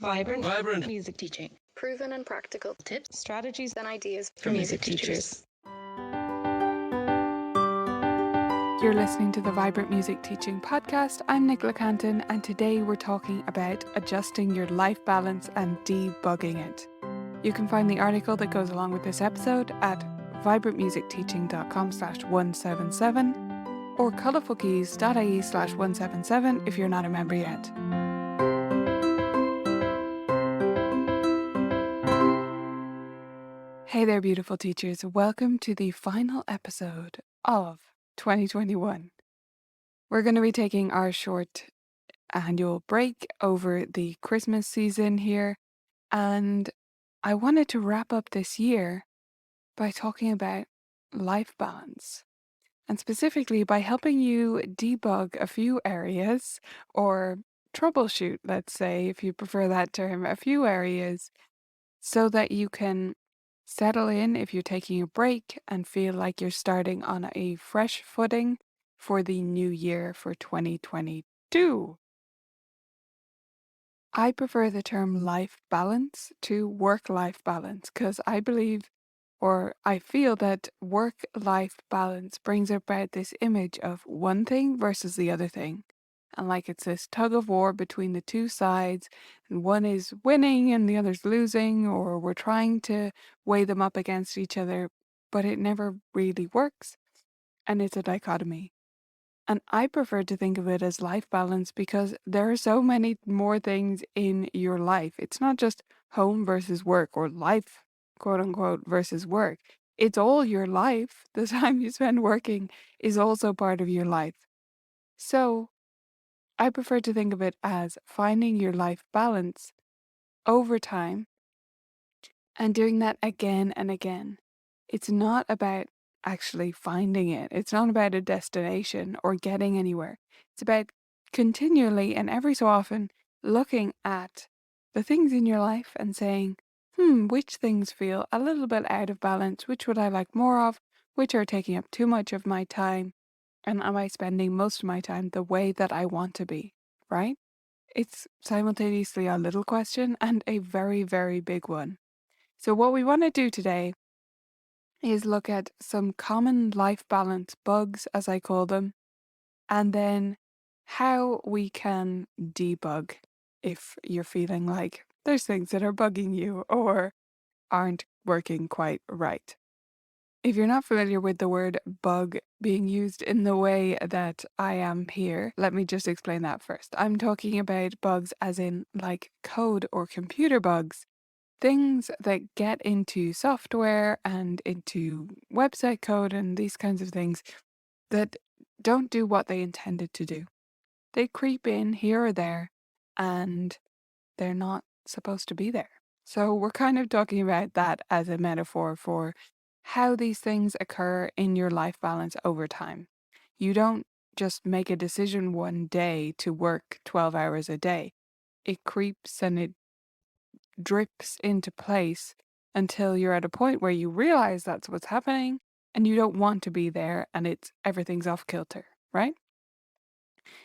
Vibrant music teaching. proven and practical Tips, strategies and ideas for music teachers. You're listening to the Vibrant Music Teaching Podcast. I'm Nicola Canton, and today we're talking about adjusting your life balance and debugging it. You can find the article that goes along with this episode at vibrantmusicteaching.com/177 or colourfulkeys.ie/177 if you're not a member yet. Hey there, beautiful teachers. Welcome to the final episode of 2021. We're going to be taking our short annual break over the Christmas season here, and I wanted to wrap up this year by talking about life balance, and specifically by helping you debug a few areas or troubleshoot, let's say, if you prefer that term, a few areas so that you can settle in if you're taking a break and feel like you're starting on a fresh footing for the new year for 2022. I prefer the term life balance to work-life balance because I believe or I feel that work-life balance brings about this image of one thing versus the other thing. And like it's this tug of war between the two sides, and one is winning and the other's losing, or we're trying to weigh them up against each other, but it never really works. And it's a dichotomy. And I prefer to think of it as life balance because there are so many more things in your life. It's not just home versus work or life, quote unquote, versus work. It's all your life. The time you spend working is also part of your life. So I prefer to think of it as finding your life balance over time and doing that again and again. It's not about actually finding it. It's not about a destination or getting anywhere. It's about continually and every so often looking at the things in your life and saying, which things feel a little bit out of balance? Which would I like more of? Which are taking up too much of my time? And am I spending most of my time the way that I want to be? Right? It's simultaneously a little question and a very, very big one. So what we want to do today is look at some common life balance bugs, as I call them, and then how we can debug if you're feeling like there's things that are bugging you or aren't working quite right. If you're not familiar with the word bug being used in the way that I am here, let me just explain that first. I'm talking about bugs as in like code or computer bugs, things that get into software and into website code and these kinds of things that don't do what they intended to do. They creep in here or there and they're not supposed to be there. So we're kind of talking about that as a metaphor for how these things occur in your life balance over time. You don't just make a decision one day to work 12 hours a day. It creeps and it drips into place until you're at a point where you realize that's what's happening and you don't want to be there and everything's off kilter, right?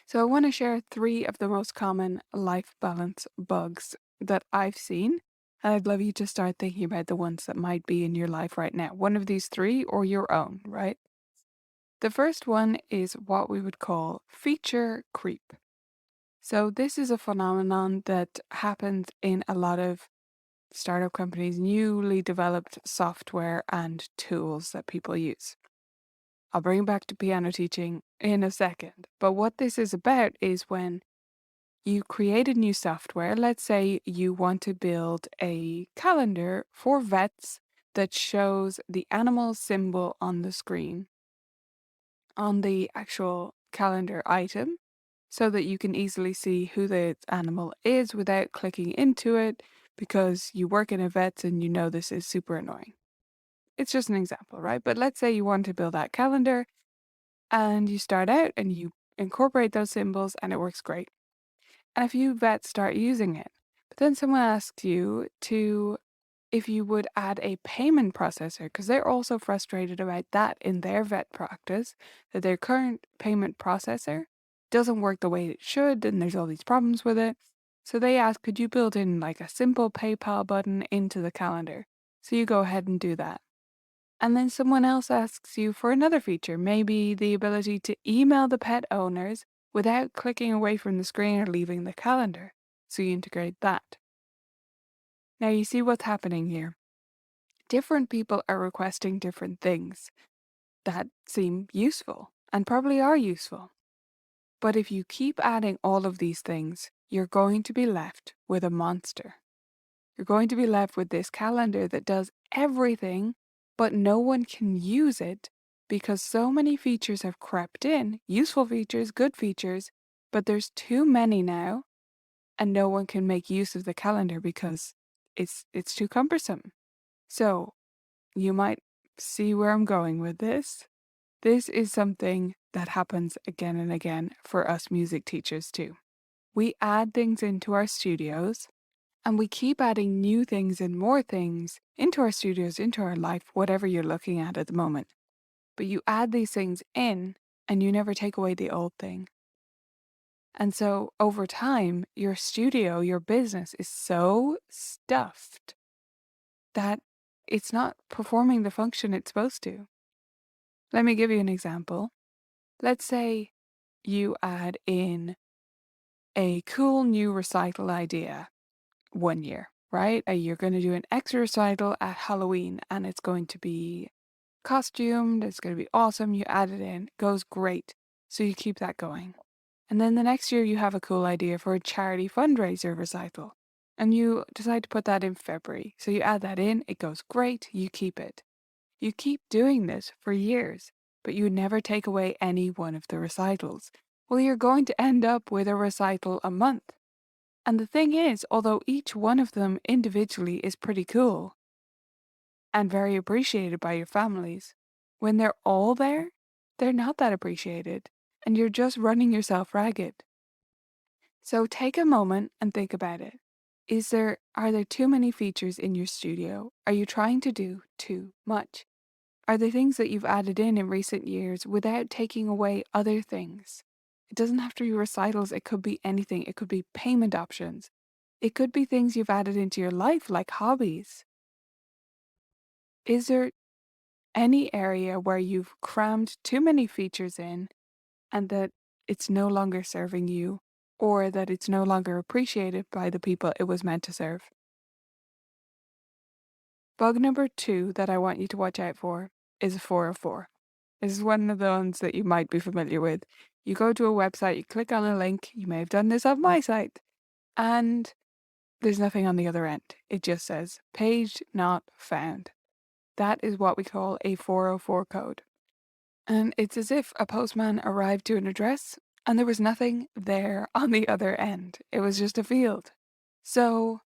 So I want to share 3 of the most common life balance bugs that I've seen. And I'd love you to start thinking about the ones that might be in your life right now. One of these 3 or your own, right? The first one is what we would call feature creep. So this is a phenomenon that happens in a lot of startup companies' newly developed software and tools that people use. I'll bring it back to piano teaching in a second. But what this is about is when you create a new software, let's say you want to build a calendar for vets that shows the animal symbol on the screen, on the actual calendar item, so that you can easily see who the animal is without clicking into it because you work in a vet and you know this is super annoying. It's just an example, right? But let's say you want to build that calendar and you start out and you incorporate those symbols and it works great. And a few vets start using it. But then someone asks you if you would add a payment processor, because they're also frustrated about that in their vet practice, that their current payment processor doesn't work the way it should, and there's all these problems with it. So they ask, could you build in like a simple PayPal button into the calendar? So you go ahead and do that. And then someone else asks you for another feature, maybe the ability to email the pet owners without clicking away from the screen or leaving the calendar. So you integrate that. Now you see what's happening here. Different people are requesting different things that seem useful and probably are useful. But if you keep adding all of these things, you're going to be left with a monster. You're going to be left with this calendar that does everything, but no one can use it because so many features have crept in, useful features, good features, but there's too many now, and no one can make use of the calendar because it's too cumbersome. So, you might see where I'm going with this. This is something that happens again and again for us music teachers too. We add things into our studios and we keep adding new things and more things into our studios, into our life, whatever you're looking at the moment. But you add these things in and you never take away the old thing. And so over time, your studio, your business is so stuffed that it's not performing the function it's supposed to. Let me give you an example. Let's say you add in a cool new recital idea one year, right? You're going to do an extra recital at Halloween and it's going to be costumed, it's going to be awesome. You add it in, goes great. So you keep that going. And then the next year you have a cool idea for a charity fundraiser recital and you decide to put that in February. So you add that in, it goes great, you keep it. You keep doing this for years, but you never take away any one of the recitals. Well, you're going to end up with a recital a month. And the thing is, although each one of them individually is pretty cool and very appreciated by your families, when they're all there, they're not that appreciated, and you're just running yourself ragged. So take a moment and think about it. Are there too many features in your studio? Are you trying to do too much? Are there things that you've added in recent years without taking away other things? It doesn't have to be recitals, it could be anything. It could be payment options. It could be things you've added into your life, like hobbies. Is there any area where you've crammed too many features in and that it's no longer serving you, or that it's no longer appreciated by the people it was meant to serve? Bug number 2 that I want you to watch out for is 404. This is one of the ones that you might be familiar with. You go to a website, you click on a link, you may have done this on my site, and there's nothing on the other end. It just says, page not found. That is what we call a 404 code. And it's as if a postman arrived to an address and there was nothing there on the other end. It was just a field. So,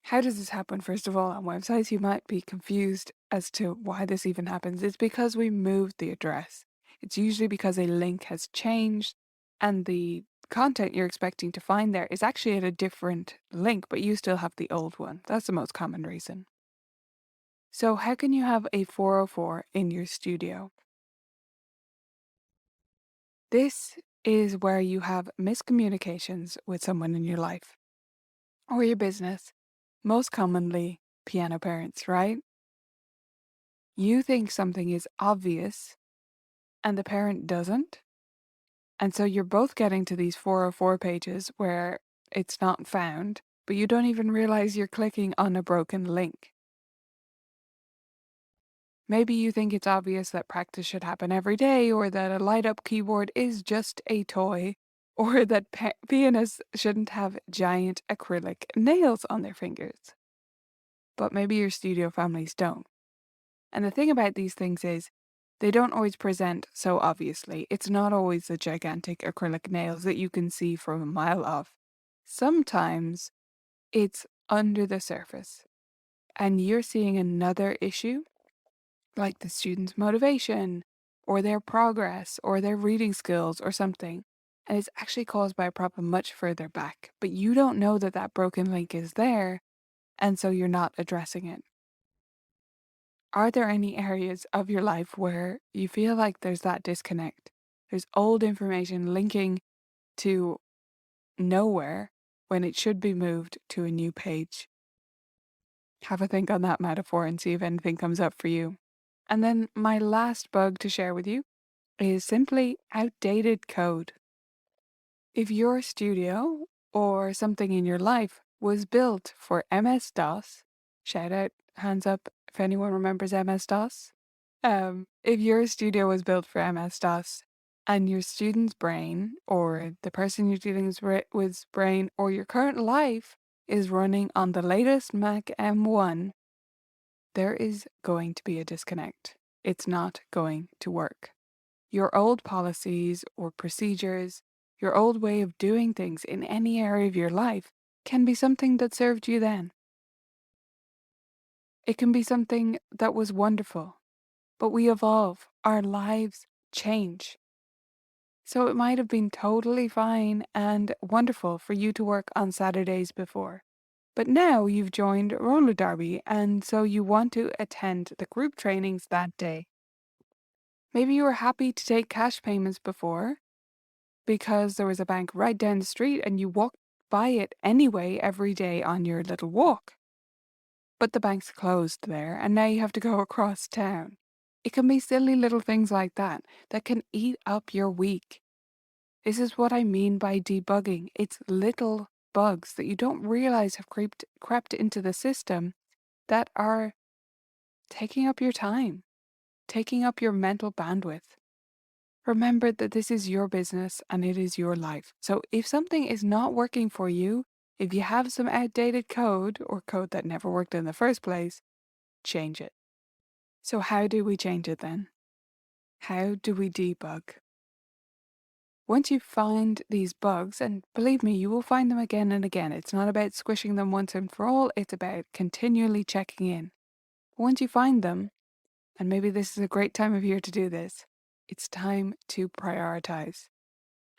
how does this happen? First of all, on websites, you might be confused as to why this even happens. It's because we moved the address. It's usually because a link has changed and the content you're expecting to find there is actually at a different link, but you still have the old one. That's the most common reason. So, how can you have a 404 in your studio? This is where you have miscommunications with someone in your life or your business, most commonly piano parents, right? You think something is obvious and the parent doesn't. And so you're both getting to these 404 pages where it's not found, but you don't even realize you're clicking on a broken link. Maybe you think it's obvious that practice should happen every day, or that a light up keyboard is just a toy, or that pianists shouldn't have giant acrylic nails on their fingers. But maybe your studio families don't. And the thing about these things is, they don't always present so obviously. It's not always the gigantic acrylic nails that you can see from a mile off. Sometimes it's under the surface, and you're seeing another issue like the student's motivation or their progress or their reading skills or something. And it's actually caused by a problem much further back, but you don't know that that broken link is there, and so you're not addressing it. Are there any areas of your life where you feel like there's that disconnect? There's old information linking to nowhere, when it should be moved to a new page. Have a think on that metaphor and see if anything comes up for you. And then my last bug to share with you is simply outdated code. If your studio or something in your life was built for MS-DOS, shout out, hands up if anyone remembers MS-DOS. If your studio was built for MS-DOS and your student's brain or the person you're dealing with brain or your current life is running on the latest Mac M1, there is going to be a disconnect. It's not going to work. Your old policies or procedures, your old way of doing things in any area of your life can be something that served you then. It can be something that was wonderful, but we evolve, our lives change. So it might have been totally fine and wonderful for you to work on Saturdays before. But now you've joined roller derby and so you want to attend the group trainings that day. Maybe you were happy to take cash payments before because there was a bank right down the street and you walked by it anyway every day on your little walk. But the bank's closed there and now you have to go across town. It can be silly little things like that that can eat up your week. This is what I mean by debugging. It's little bugs that you don't realize have crept into the system that are taking up your time, taking up your mental bandwidth. Remember that this is your business and it is your life. So if something is not working for you, if you have some outdated code or code that never worked in the first place, change it. So how do we change it then? How do we debug? Once you find these bugs, and believe me, you will find them again and again. It's not about squishing them once and for all, it's about continually checking in. Once you find them, and maybe this is a great time of year to do this, it's time to prioritize.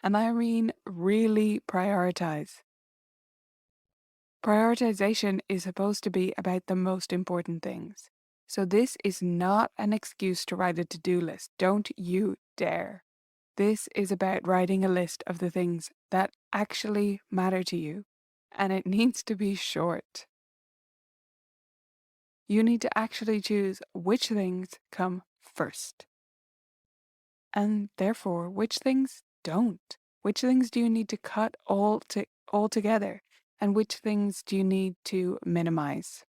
And I mean really prioritize. Prioritization is supposed to be about the most important things. So this is not an excuse to write a to-do list. Don't you dare. This is about writing a list of the things that actually matter to you. And it needs to be short. You need to actually choose which things come first. And therefore, which things don't. Which things do you need to cut altogether? And which things do you need to minimize?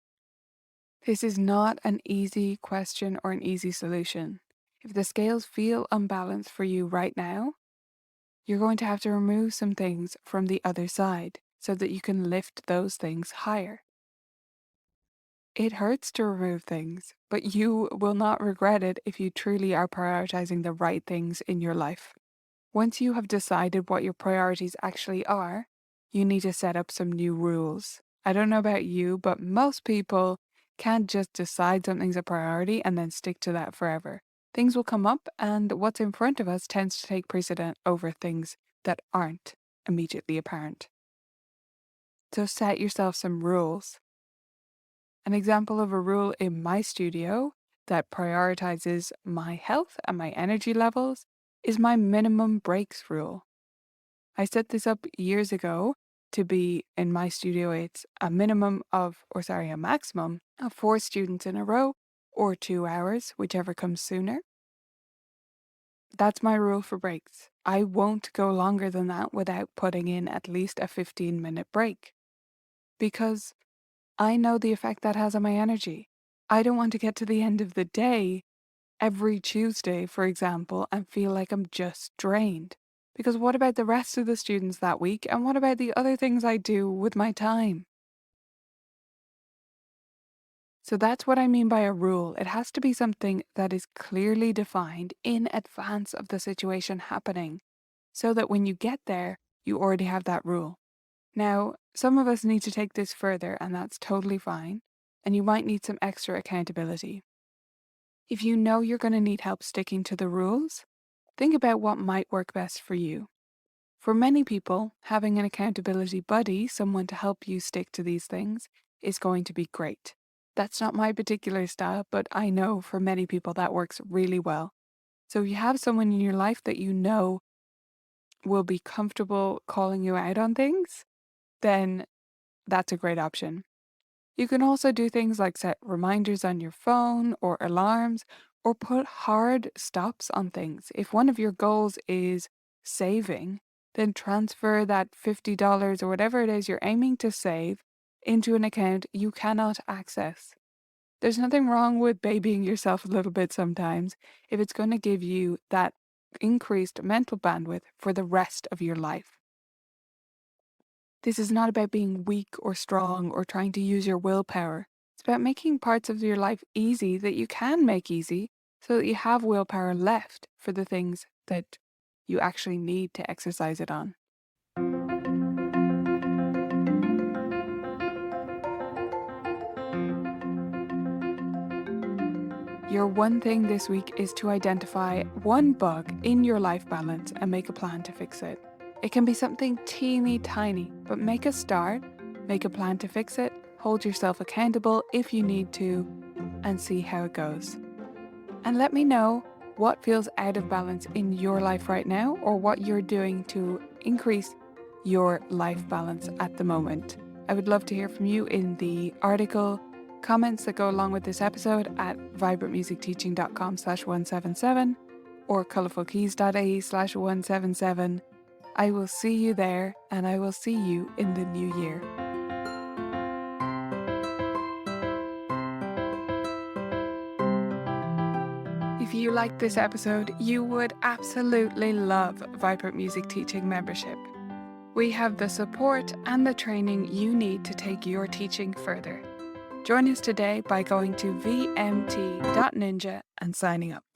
This is not an easy question or an easy solution. If the scales feel unbalanced for you right now, you're going to have to remove some things from the other side so that you can lift those things higher. It hurts to remove things, but you will not regret it if you truly are prioritizing the right things in your life. Once you have decided what your priorities actually are, you need to set up some new rules. I don't know about you, but most people can't just decide something's a priority and then stick to that forever. Things will come up, and what's in front of us tends to take precedent over things that aren't immediately apparent. So set yourself some rules. An example of a rule in my studio that prioritizes my health and my energy levels is my minimum breaks rule. I set this up years ago to be in my studio. It's a maximum of 4 students in a row or 2 hours, whichever comes sooner. That's my rule for breaks. I won't go longer than that without putting in at least a 15-minute break because I know the effect that has on my energy. I don't want to get to the end of the day every Tuesday, for example, and feel like I'm just drained. Because what about the rest of the students that week? And what about the other things I do with my time? So that's what I mean by a rule. It has to be something that is clearly defined in advance of the situation happening, so that when you get there, you already have that rule. Now, some of us need to take this further, and that's totally fine, and you might need some extra accountability. If you know you're going to need help sticking to the rules, think about what might work best for you. For many people, having an accountability buddy, someone to help you stick to these things, is going to be great. That's not my particular style, but I know for many people that works really well. So if you have someone in your life that you know will be comfortable calling you out on things, then that's a great option. You can also do things like set reminders on your phone or alarms, or put hard stops on things. If one of your goals is saving, then transfer that $50 or whatever it is you're aiming to save into an account you cannot access. There's nothing wrong with babying yourself a little bit sometimes if it's going to give you that increased mental bandwidth for the rest of your life. This is not about being weak or strong or trying to use your willpower. It's about making parts of your life easy that you can make easy so that you have willpower left for the things that you actually need to exercise it on. Your one thing this week is to identify one bug in your life balance and make a plan to fix it. It can be something teeny tiny, but make a start, make a plan to fix it, hold yourself accountable if you need to, and see how it goes. And let me know what feels out of balance in your life right now, or what you're doing to increase your life balance at the moment. I would love to hear from you in the article comments that go along with this episode at vibrantmusicteaching.com/177 or colourfulkeys.ie/177. I will see you there, and I will see you in the new year. If you liked this episode, you would absolutely love Vibrant Music Teaching membership. We have the support and the training you need to take your teaching further. Join us today by going to vmt.ninja and signing up.